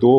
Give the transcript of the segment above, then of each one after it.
2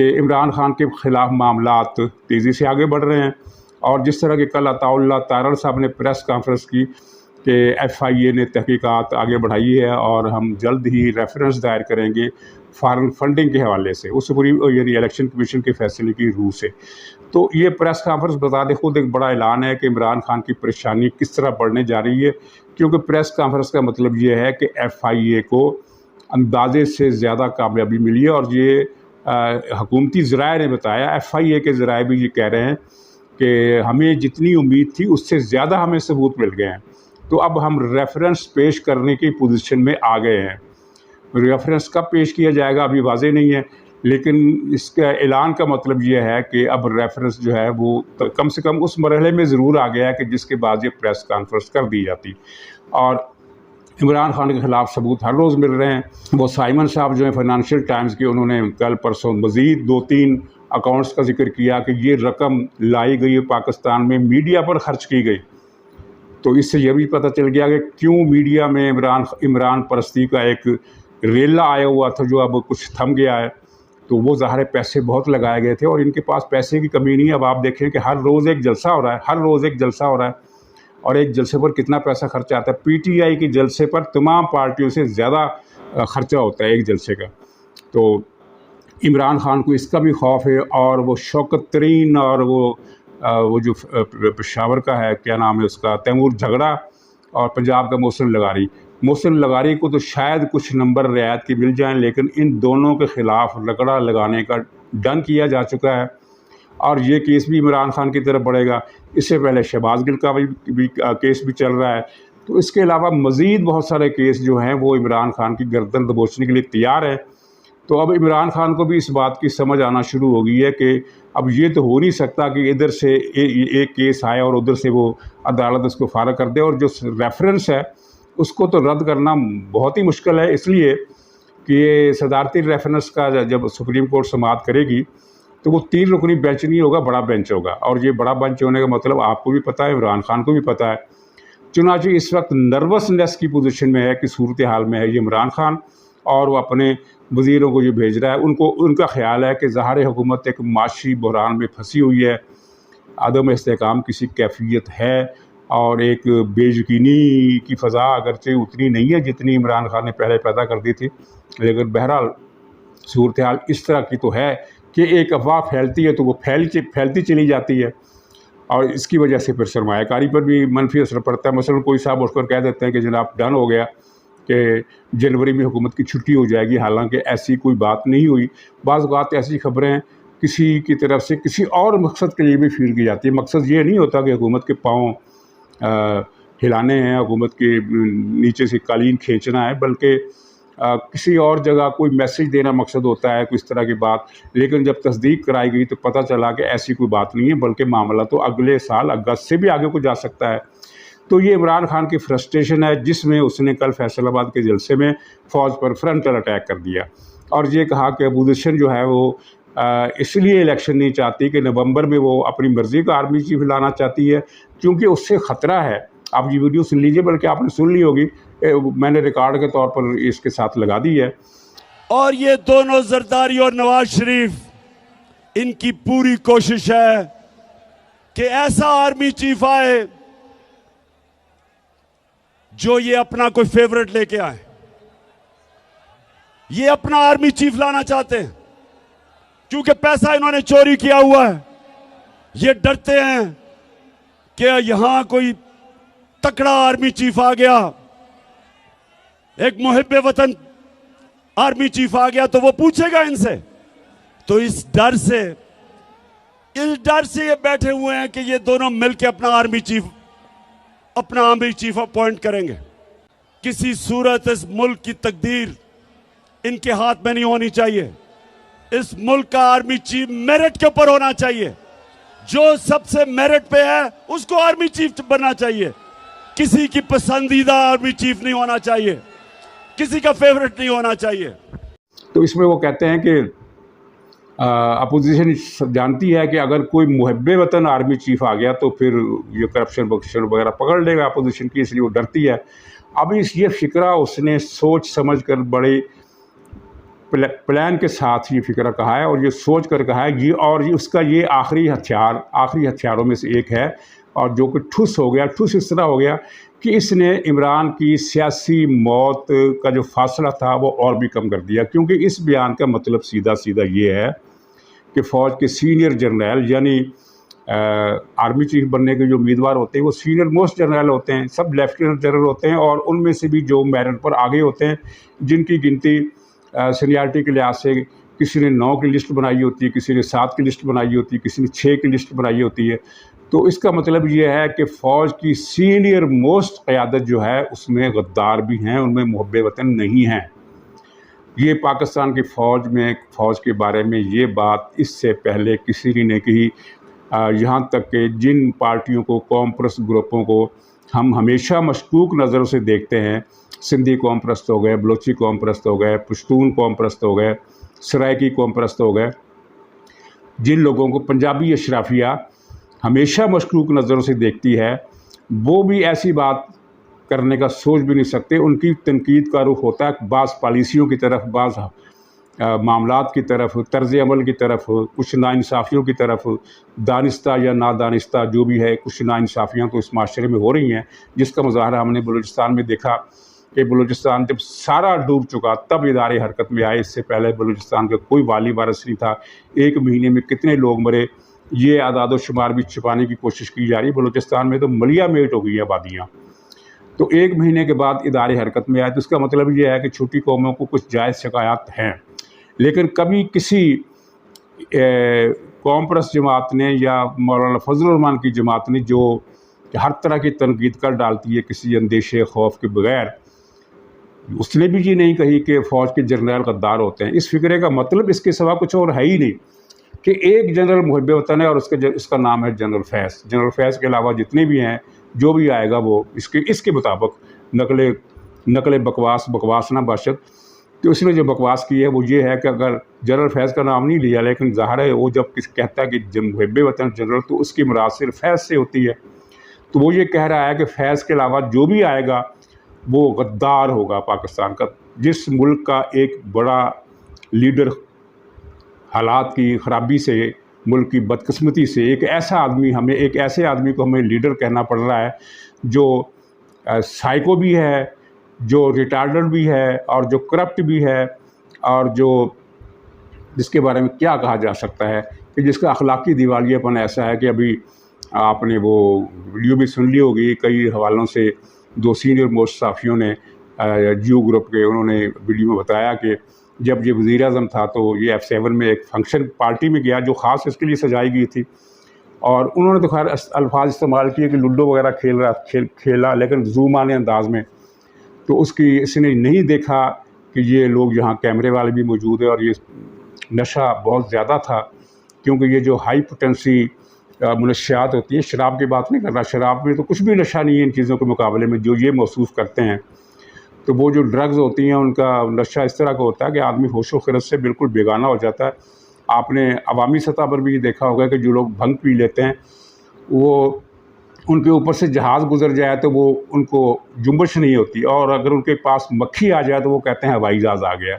کہ عمران خان کے خلاف معاملات تیزی سے آگے بڑھ رہے ہیں، اور جس طرح کہ کل عطاء اللہ تارڑ صاحب نے پریس کانفرنس کی کہ ایف آئی اے نے تحقیقات آگے بڑھائی ہے اور ہم جلد ہی ریفرنس دائر کریں گے فارن فنڈنگ کے حوالے سے، اس پوری یعنی الیکشن کمیشن کے فیصلے کی روح سے. تو یہ پریس کانفرنس بذات خود ایک بڑا اعلان ہے کہ عمران خان کی پریشانی کس طرح بڑھنے جا رہی ہے، کیونکہ پریس کانفرنس کا مطلب یہ ہے کہ ایف آئی اے کو اندازے سے زیادہ کامیابی ملی ہے، اور یہ حکومتی ذرائع نے بتایا، ایف آئی اے کے ذرائع بھی یہ کہہ رہے ہیں کہ ہمیں جتنی امید تھی اس سے زیادہ ہمیں ثبوت مل گئے ہیں، تو اب ہم ریفرنس پیش کرنے کی پوزیشن میں آ گئے ہیں. ریفرنس کب پیش کیا جائے گا ابھی واضح نہیں ہے، لیکن اس کا اعلان کا مطلب یہ ہے کہ اب ریفرنس جو ہے وہ کم سے کم اس مرحلے میں ضرور آ گیا ہے کہ جس کے بعد یہ پریس کانفرنس کر دی جاتی. اور عمران خان کے خلاف ثبوت ہر روز مل رہے ہیں. وہ سائمن صاحب جو ہیں فائنانشیل ٹائمز کے، انہوں نے کل پرسوں مزید 2-3 اکاؤنٹس کا ذکر کیا کہ یہ رقم لائی گئی پاکستان میں میڈیا پر خرچ کی گئی. تو اس سے یہ بھی پتہ چل گیا کہ کیوں میڈیا میں عمران پرستی کا ایک ریلا آیا ہوا تھا جو اب کچھ تھم گیا ہے. تو وہ ظاہر پیسے بہت لگائے گئے تھے، اور ان کے پاس پیسے کی کمی نہیں. اب آپ دیکھیں کہ ہر روز ایک جلسہ ہو رہا ہے، ہر روز ایک جلسہ ہو رہا ہے، اور ایک جلسے پر کتنا پیسہ خرچہ آتا ہے. پی ٹی آئی کے جلسے پر تمام پارٹیوں سے زیادہ خرچہ ہوتا ہے ایک جلسے کا. تو عمران خان کو اس کا بھی خوف ہے، اور وہ شوکت ترین اور وہ جو پشاور کا ہے، کیا نام ہے اس کا، تیمور جھگڑا، اور پنجاب کا محسن لغاری کو تو شاید کچھ نمبر رعایت کے مل جائیں، لیکن ان دونوں کے خلاف رگڑا لگانے کا ڈن کیا جا چکا ہے، اور یہ کیس بھی عمران خان کی طرف بڑھے گا. اس سے پہلے شہباز گل کا بھی کیس بھی چل رہا ہے. تو اس کے علاوہ مزید بہت سارے کیس جو ہیں وہ عمران خان کی گردن دبوچنے کے لیے تیار ہیں. تو اب عمران خان کو بھی اس بات کی سمجھ آنا شروع ہو گئی ہے کہ اب یہ تو ہو نہیں سکتا کہ ادھر سے ایک کیس آئے اور ادھر سے وہ عدالت اس کو فارغ کر دے، اور جو ریفرنس ہے اس کو تو رد کرنا بہت ہی مشکل ہے، اس لیے کہ یہ صدارتی ریفرنس کا جب سپریم کورٹ سماعت کرے گی تو وہ 3 رکنی بینچ نہیں ہوگا، بڑا بینچ ہوگا. اور یہ بڑا بینچ ہونے کا مطلب آپ کو بھی پتہ ہے، عمران خان کو بھی پتہ ہے. چنانچہ اس وقت نروسنیس کی پوزیشن میں ہے کہ صورتحال میں ہے یہ عمران خان، اور وہ اپنے وزیروں کو یہ بھیج رہا ہے. ان کا خیال ہے کہ ظاہر حکومت ایک معاشی بحران میں پھنسی ہوئی ہے، عدم استحکام کسی کیفیت ہے، اور ایک بے یقینی کی فضا اگرچہ اتنی نہیں ہے جتنی عمران خان نے پہلے پیدا کر دی تھی، لیکن بہرحال صورتحال اس طرح کی تو ہے کہ ایک افواہ پھیلتی ہے تو وہ پھیلتی چلی جاتی ہے، اور اس کی وجہ سے پھر سرمایہ کاری پر بھی منفی اثر پڑتا ہے. مثلا کوئی صاحب اٹھ کر کہہ دیتے ہیں کہ جناب ڈن ہو گیا کہ جنوری میں حکومت کی چھٹی ہو جائے گی، حالانکہ ایسی کوئی بات نہیں ہوئی. بعض اوقات ایسی خبریں کسی کی طرف سے کسی اور مقصد کے لیے بھی پھیل کی جاتی ہے. مقصد یہ نہیں ہوتا کہ حکومت کے پاؤں ہلانے ہیں، حکومت کے نیچے سے قالین کھینچنا ہے، بلکہ کسی اور جگہ کوئی میسج دینا مقصد ہوتا ہے، کوئی اس طرح کی بات. لیکن جب تصدیق کرائی گئی تو پتہ چلا کہ ایسی کوئی بات نہیں ہے، بلکہ معاملہ تو اگلے سال اگست سے بھی آگے کو جا سکتا ہے. تو یہ عمران خان کی فرسٹریشن ہے، جس میں اس نے کل فیصل آباد کے جلسے میں فوج پر فرنٹل اٹیک کر دیا، اور یہ کہا کہ اپوزیشن جو ہے وہ اس لیے الیکشن نہیں چاہتی کہ نومبر میں وہ اپنی مرضی کا آرمی چیف لانا چاہتی ہے، کیونکہ اس سے خطرہ ہے. آپ یہ ویڈیو سن لیجئے، بلکہ آپ نے سن لی ہوگی، میں نے ریکارڈ کے طور پر اس کے ساتھ لگا دی ہے. اور یہ دونوں زرداری اور نواز شریف، ان کی پوری کوشش ہے کہ ایسا آرمی چیف آئے جو یہ اپنا کوئی فیورٹ لے کے آئے. یہ اپنا آرمی چیف لانا چاہتے ہیں کیونکہ پیسہ انہوں نے چوری کیا ہوا ہے. یہ ڈرتے ہیں کہ یہاں کوئی تکڑا آرمی چیف آ گیا، ایک محب وطن آرمی چیف آ گیا تو وہ پوچھے گا ان سے. تو اس ڈر سے یہ بیٹھے ہوئے ہیں کہ یہ دونوں مل کے اپنا آرمی چیف اپوائنٹ کریں گے. کسی صورت اس ملک کی تقدیر ان کے ہاتھ میں نہیں ہونی چاہیے. اس ملک کا آرمی چیف میرٹ کے اوپر ہونا چاہیے. جو سب سے میرٹ پہ ہے اس کو آرمی چیف بننا چاہیے. کسی کی پسندیدہ آرمی چیف نہیں ہونا چاہیے، کسی کا فیورٹ نہیں ہونا چاہیے. تو اس میں وہ کہتے ہیں کہ اپوزیشن جانتی ہے کہ اگر کوئی محب وطن آرمی چیف آ گیا تو پھر یہ کرپشن وغیرہ پکڑ لے گا اپوزیشن کی، اس لیے وہ ڈرتی ہے. اب یہ فکرہ اس نے سوچ سمجھ کر بڑے پلان کے ساتھ یہ فکرہ کہا ہے اور یہ سوچ کر کہا ہے یہ اس کا یہ آخری ہتھیاروں میں سے ایک ہے، اور جو کہ ٹھوس ہو گیا، ٹھوس اس طرح ہو گیا کہ اس نے عمران کی سیاسی موت کا جو فاصلہ تھا وہ اور بھی کم کر دیا، کیونکہ اس بیان کا مطلب سیدھا یہ ہے کہ فوج کے سینئر جرنیل، یعنی آرمی چیف بننے کے جو امیدوار ہوتے ہیں وہ سینئر موسٹ جرنیل ہوتے ہیں، سب لیفٹیننٹ جنرل ہوتے ہیں، اور ان میں سے بھی جو میرٹ پر آگے ہوتے ہیں، جن کی گنتی سینیارٹی کے لحاظ سے کسی نے 9 کی لسٹ بنائی ہوتی ہے، کسی نے 7 کی لسٹ بنائی ہوتی ہے، کسی نے 6 کی لسٹ بنائی ہوتی ہے۔ تو اس کا مطلب یہ ہے کہ فوج کی سینئر موسٹ قیادت جو ہے اس میں غدار بھی ہیں، ان میں محب وطن نہیں ہیں۔ یہ پاکستان کی فوج کے بارے میں یہ بات اس سے پہلے کسی نے نہیں کہی، یہاں تک کہ جن پارٹیوں کو، قوم پرست گروپوں کو ہم ہمیشہ مشکوک نظروں سے دیکھتے ہیں، سندھی قوم پرست ہو گئے، بلوچی قوم پرست ہو گئے، پشتون قوم پرست ہو گئے، سرائکی قوم پرست ہو گئے، جن لوگوں کو پنجابی اشرافیہ ہمیشہ مشکوک نظروں سے دیکھتی ہے، وہ بھی ایسی بات کرنے کا سوچ بھی نہیں سکتے۔ ان کی تنقید کا رخ ہوتا ہے بعض پالیسیوں کی طرف، بعض معاملات کی طرف، طرز عمل کی طرف، کچھ ناانصافیوں کی طرف، دانستہ یا نادانستہ جو بھی ہے، کچھ ناانصافیاں تو اس معاشرے میں ہو رہی ہیں، جس کا مظاہرہ ہم نے بلوچستان میں دیکھا کہ بلوچستان جب سارا ڈوب چکا تب ادارے حرکت میں آئے۔ اس سے پہلے بلوچستان کا کوئی والی وارث نہیں تھا۔ 1 مہینے میں کتنے لوگ مرے، یہ اعداد و شمار بھی چھپانے کی کوشش کی جا رہی ہے۔ بلوچستان میں تو ملیا میٹ ہو گئی ہیں آبادیاں۔ تو 1 مہینے کے بعد ادارے حرکت میں آئے، تو اس کا مطلب یہ ہے کہ چھوٹی قوموں کو کچھ جائز شکایات ہیں، لیکن کبھی کسی قوم پرست جماعت نے یا مولانا فضل الرحمان کی جماعت نے، جو ہر طرح کی تنقید کر ڈالتی ہے کسی اندیشے خوف کے بغیر، اس نے بھی یہ نہیں کہی کہ فوج کے جرنیل غدار ہوتے ہیں۔ اس فکرے کا مطلب اس کے سوا کچھ اور ہے ہی نہیں کہ ایک جنرل محب وطن ہے اور اس کا نام ہے جنرل فیض۔ جنرل فیض کے علاوہ جتنے بھی ہیں، جو بھی آئے گا وہ اس کے مطابق نقل بکواس نہ باشد۔ تو اس نے جو بکواس کی ہے وہ یہ ہے کہ اگر جنرل فیض کا نام نہیں لیا، لیکن ظاہر ہے وہ جب کہتا ہے کہ محب وطن جنرل، تو اس کی مراد صرف فیض سے ہوتی ہے۔ تو وہ یہ کہہ رہا ہے کہ فیض کے علاوہ جو بھی آئے گا وہ غدار ہوگا پاکستان کا۔ جس ملک کا ایک بڑا لیڈر حالات کی خرابی سے، ملک کی بدقسمتی سے، ایک ایسے آدمی کو ہمیں لیڈر کہنا پڑ رہا ہے جو سائیکو بھی ہے، جو ریٹارڈڈ بھی ہے، اور جو کرپٹ بھی ہے، اور جس کے بارے میں کیا کہا جا سکتا ہے کہ جس کا اخلاقی دیوالیہ پن ایسا ہے کہ ابھی آپ نے وہ ویڈیو بھی سن لی ہوگی، کئی حوالوں سے 2 سینئر موسٹ صحافیوں نے جیو گروپ کے، انہوں نے ویڈیو میں بتایا کہ جب یہ وزیر اعظم تھا تو یہ F7 میں ایک فنکشن پارٹی میں گیا جو خاص اس کے لیے سجائی گئی تھی، اور انہوں نے تو خیر الفاظ استعمال کیے کہ لوڈو وغیرہ کھیلا، لیکن زومانے انداز میں۔ تو اس نے نہیں دیکھا کہ یہ لوگ یہاں کیمرے والے بھی موجود ہیں، اور یہ نشہ بہت زیادہ تھا، کیونکہ یہ جو ہائی پوٹینسی منشیات ہوتی ہیں، شراب کی بات نہیں کر رہا، شراب میں تو کچھ بھی نشہ نہیں ہے ان چیزوں کے مقابلے میں جو یہ محسوس کرتے ہیں۔ تو وہ جو ڈرگز ہوتی ہیں ان کا نشہ اس طرح کا ہوتا ہے کہ آدمی ہوش و خرد سے بالکل بیگانہ ہو جاتا ہے۔ آپ نے عوامی سطح پر بھی یہ دیکھا ہوگا کہ جو لوگ بھنگ پی لیتے ہیں، وہ ان کے اوپر سے جہاز گزر جائے تو وہ ان کو جنبش نہیں ہوتی، اور اگر ان کے پاس مکھی آ جائے تو وہ کہتے ہیں ہوائی جہاز آ گیا۔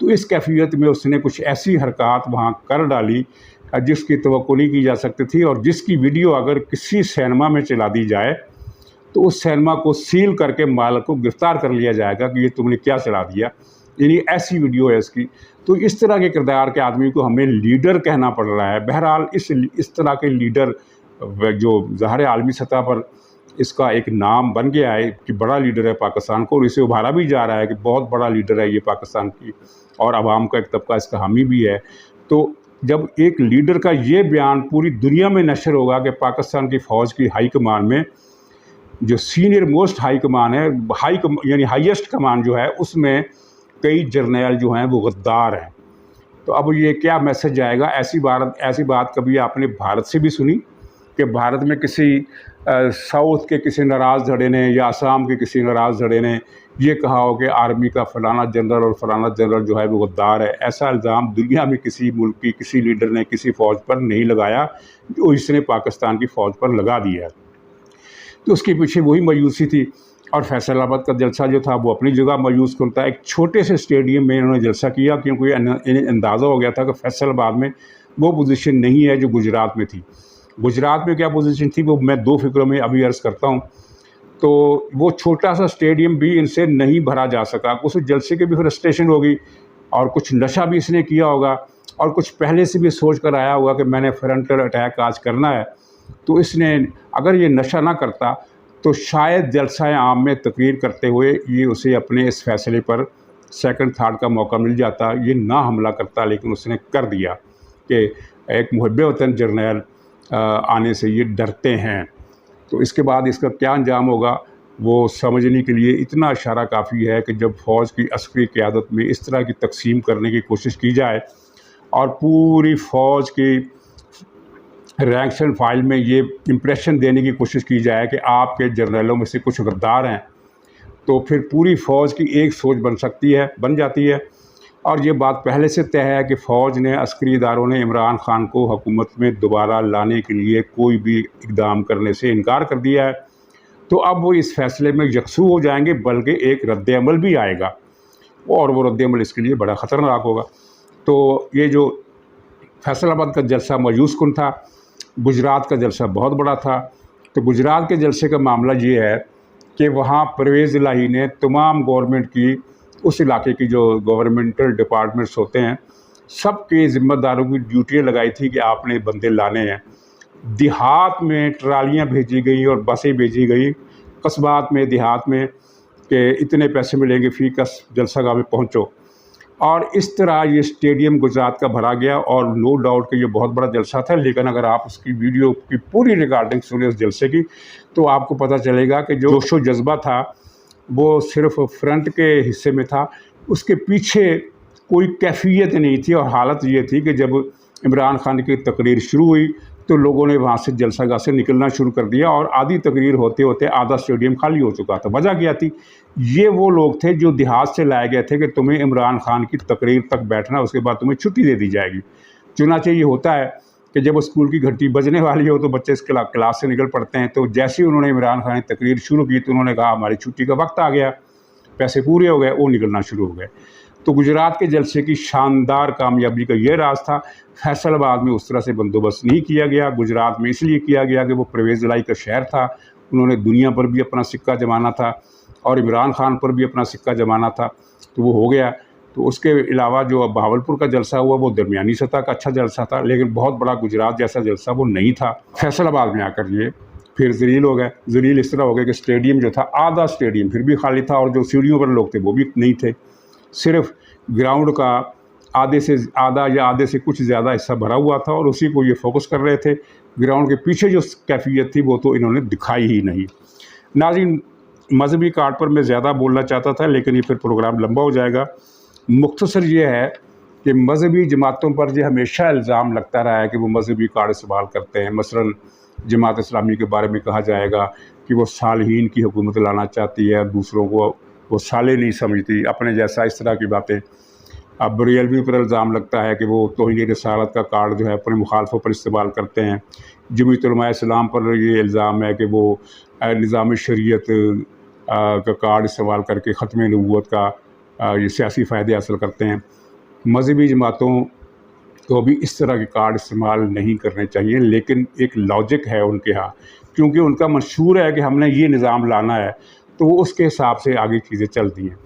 تو اس کیفیت میں اس نے کچھ ایسی حرکات وہاں کر ڈالی جس کی توقع نہیں کی جا سکتی تھی، اور جس کی ویڈیو اگر کسی سینما میں چلا دی جائے تو اس سینما کو سیل کر کے مالک کو گرفتار کر لیا جائے گا کہ یہ تم نے کیا چلا دیا، یعنی ایسی ویڈیو ہے اس کی۔ تو اس طرح کے کردار کے آدمی کو ہمیں لیڈر کہنا پڑ رہا ہے۔ بہرحال اس طرح کے لیڈر جو ظاہر عالمی سطح پر اس کا ایک نام بن گیا ہے کہ بڑا لیڈر ہے پاکستان کو، اور اسے ابھارا بھی جا رہا ہے کہ بہت بڑا لیڈر ہے یہ پاکستان کی، اور عوام کا ایک طبقہ اس کا حامی بھی ہے۔ تو جب ایک لیڈر کا یہ بیان پوری دنیا میں نشر ہوگا کہ پاکستان کی فوج کی ہائی کمان میں جو سینئر موسٹ ہائی کمان ہے، یعنی ہائیسٹ کمان جو ہے، اس میں کئی جرنیل جو ہیں وہ غدار ہیں، تو اب یہ کیا میسج جائے گا؟ ایسی بات کبھی آپ نے بھارت سے بھی سنی کہ بھارت میں کسی ساؤتھ کے کسی ناراض دھڑے نے یا آسام کے کسی ناراض دھڑے نے یہ کہا ہو کہ آرمی کا فلانا جنرل اور فلانا جنرل جو ہے وہ غدار ہے؟ ایسا الزام دنیا میں کسی ملک کی کسی لیڈر نے کسی فوج پر نہیں لگایا جو اس نے پاکستان کی فوج پر لگا دیا ہے۔ تو اس کے پیچھے وہی مایوسی تھی اور فیصل آباد کا جلسہ جو تھا وہ اپنی جگہ مایوس کن تھا. ایک چھوٹے سے اسٹیڈیم میں انہوں نے جلسہ کیا کیونکہ انہیں اندازہ ہو گیا تھا کہ فیصل آباد میں وہ پوزیشن نہیں ہے جو گجرات میں تھی. گجرات میں کیا پوزیشن تھی وہ میں 2 فکروں میں ابھی عرض کرتا ہوں. تو وہ چھوٹا سا اسٹیڈیم بھی ان سے نہیں بھرا جا سکا. اس جلسے کی بھی فرسٹریشن ہوگی اور کچھ نشہ بھی اس نے کیا ہوگا اور کچھ پہلے سے بھی سوچ کر آیا ہوگا کہ میں نے فرنٹل اٹیک آج کرنا ہے. تو اس نے اگر یہ نشہ نہ کرتا تو شاید جلسہ عام میں تقریر کرتے ہوئے یہ اسے اپنے اس فیصلے پر سیکنڈ تھاٹ کا موقع مل جاتا, یہ نہ حملہ کرتا, لیکن اس نے کر دیا کہ ایک محب وطن جرنیل آنے سے یہ ڈرتے ہیں. تو اس کے بعد اس کا کیا انجام ہوگا وہ سمجھنے کے لیے اتنا اشارہ کافی ہے کہ جب فوج کی عسکری قیادت میں اس طرح کی تقسیم کرنے کی کوشش کی جائے اور پوری فوج کی رینکس اینڈ فائل میں یہ امپریشن دینے کی کوشش کی جائے کہ آپ کے جرنیلوں میں سے کچھ غدار ہیں, تو پھر پوری فوج کی ایک سوچ بن جاتی ہے. اور یہ بات پہلے سے طے ہے کہ فوج نے, عسکری اداروں نے عمران خان کو حکومت میں دوبارہ لانے کے لیے کوئی بھی اقدام کرنے سے انکار کر دیا ہے. تو اب وہ اس فیصلے میں یکسو ہو جائیں گے, بلکہ ایک رد عمل بھی آئے گا اور وہ رد عمل اس کے لیے بڑا خطرناک ہوگا. تو یہ جو فیصل آباد کا جلسہ مایوس کن تھا, گجرات کا جلسہ بہت بڑا تھا. تو گجرات کے جلسے کا معاملہ یہ ہے کہ وہاں پرویز الہی نے تمام گورنمنٹ کی, اس علاقے کی جو گورنمنٹل ڈپارٹمنٹس ہوتے ہیں, سب کے ذمہ داروں کی ڈیوٹیاں لگائی تھی کہ آپ نے بندے لانے ہیں. دیہات میں ٹرالیاں بھیجی گئیں اور بسیں بھیجی گئیں قصبات میں, دیہات میں, کہ اتنے پیسے ملیں گے فی کس جلسہ گاہ میں پہنچو. اور اس طرح یہ اسٹیڈیم گجرات کا بھرا گیا اور نو ڈاؤٹ کہ یہ بہت بڑا جلسہ تھا. لیکن اگر آپ اس کی ویڈیو کی پوری ریکارڈنگ سنیں اس جلسے کی تو آپ کو پتہ چلے گا کہ جو جوش و جذبہ تھا وہ صرف فرنٹ کے حصے میں تھا, اس کے پیچھے کوئی کیفیت نہیں تھی. اور حالت یہ تھی کہ جب عمران خان کی تقریر شروع ہوئی تو لوگوں نے وہاں سے جلسہ گاہ سے نکلنا شروع کر دیا اور آدھی تقریر ہوتے ہوتے آدھا اسٹیڈیم خالی ہو چکا تھا. وجہ کیا تھی؟ یہ وہ لوگ تھے جو دیہات سے لائے گئے تھے کہ تمہیں عمران خان کی تقریر تک بیٹھنا, اس کے بعد تمہیں چھٹی دے دی جائے گی. چنانچہ یہ ہوتا ہے کہ جب اسکول کی گھنٹی بجنے والی ہو تو بچے اس کلاس سے نکل پڑتے ہیں. تو جیسے ہی انہوں نے عمران خان کی تقریر شروع کی تو انہوں نے کہا ہماری چھٹی کا وقت آ گیا, پیسے پورے ہو گئے, وہ نکلنا شروع ہو گئے. تو گجرات کے جلسے کی شاندار کامیابی کا یہ راز تھا. فیصل آباد میں اس طرح سے بندوبست نہیں کیا گیا. گجرات میں اس لیے کیا گیا کہ وہ پرویز الہی کا شہر تھا, انہوں نے دنیا پر بھی اپنا سکہ جمانا تھا اور عمران خان پر بھی اپنا سکہ جمانا تھا, تو وہ ہو گیا. تو اس کے علاوہ جو بہاولپور کا جلسہ ہوا وہ درمیانی سطح کا اچھا جلسہ تھا, لیکن بہت بڑا گجرات جیسا جلسہ وہ نہیں تھا. فیصل آباد میں آ کر یہ پھر ذلیل ہو گئے. ذلیل اس طرح ہو گئے کہ اسٹیڈیم جو تھا, آدھا اسٹیڈیم پھر بھی خالی تھا اور جو سیڑھیوں پر لوگ تھے وہ بھی نہیں تھے. صرف گراؤنڈ کا آدھا یا آدھے سے کچھ زیادہ حصہ بھرا ہوا تھا اور اسی کو یہ فوکس کر رہے تھے. گراؤنڈ کے پیچھے جو کیفیت تھی وہ تو انہوں نے دکھائی ہی نہیں. ناظرین, مذہبی کارڈ پر میں زیادہ بولنا چاہتا تھا لیکن یہ پھر پروگرام لمبا ہو جائے گا. مختصر یہ ہے کہ مذہبی جماعتوں پر یہ ہمیشہ الزام لگتا رہا ہے کہ وہ مذہبی کارڈ استعمال کرتے ہیں. مثلا جماعت اسلامی کے بارے میں کہا جائے گا کہ وہ صالحین کی حکومت لانا چاہتی ہے, دوسروں کو وہ صالح نہیں سمجھتی, اپنے جیسا, اس طرح کی باتیں. اب بریلوی پر الزام لگتا ہے کہ وہ توہین رسالت کا کارڈ جو ہے اپنے مخالفوں پر استعمال کرتے ہیں. جمعیت علماء اسلام پر یہ الزام ہے کہ وہ نظام شریعت کا کارڈ استعمال کر کے ختم نبوت کا یہ سیاسی فائدے حاصل کرتے ہیں. مذہبی جماعتوں کو بھی اس طرح کے کارڈ استعمال نہیں کرنے چاہیے, لیکن ایک لاجک ہے ان کے ہاں, کیونکہ ان کا منشور ہے کہ ہم نے یہ نظام لانا ہے, تو وہ اس کے حساب سے آگے چیزیں چلتی ہیں.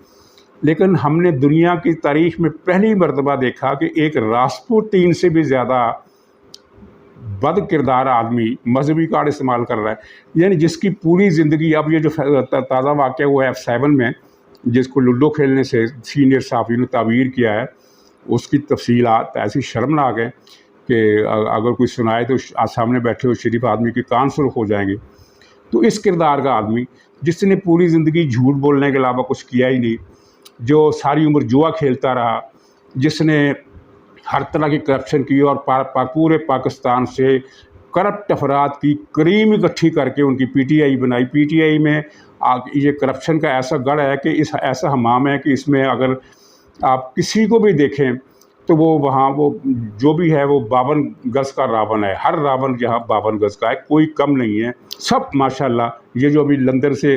لیکن ہم نے دنیا کی تاریخ میں پہلی مرتبہ دیکھا کہ ایک راسپوتین سے بھی زیادہ بد کردار آدمی مذہبی کارڈ استعمال کر رہا ہے. یعنی جس کی پوری زندگی, اب یہ جو تازہ واقعہ ہوا ہے F7 میں, جس کو لوڈو کھیلنے سے سینئر صحافی نے تعبیر کیا ہے, اس کی تفصیلات ایسی شرمناک ہیں کہ اگر کوئی سنائے تو سامنے بیٹھے ہوئے شریف آدمی کے کان سرخ ہو جائیں گے. تو اس کردار کا آدمی جس نے پوری زندگی جھوٹ بولنے کے علاوہ کچھ کیا ہی نہیں, جو ساری عمر جوا کھیلتا رہا, جس نے ہر طرح کی کرپشن کی اور پورے پاکستان سے کرپٹ افراد کی کریم اکٹھی کر کے ان کی پی ٹی آئی بنائی. پی ٹی آئی میں یہ کرپشن کا ایسا گڑھ ہے کہ ایسا حمام ہے کہ اس میں اگر آپ کسی کو بھی دیکھیں تو وہ وہاں وہ جو بھی ہے وہ 52 گز کا راون ہے. ہر راون یہاں 52 گز کا ہے, کوئی کم نہیں ہے. سب ماشاءاللہ یہ جو ابھی لندن سے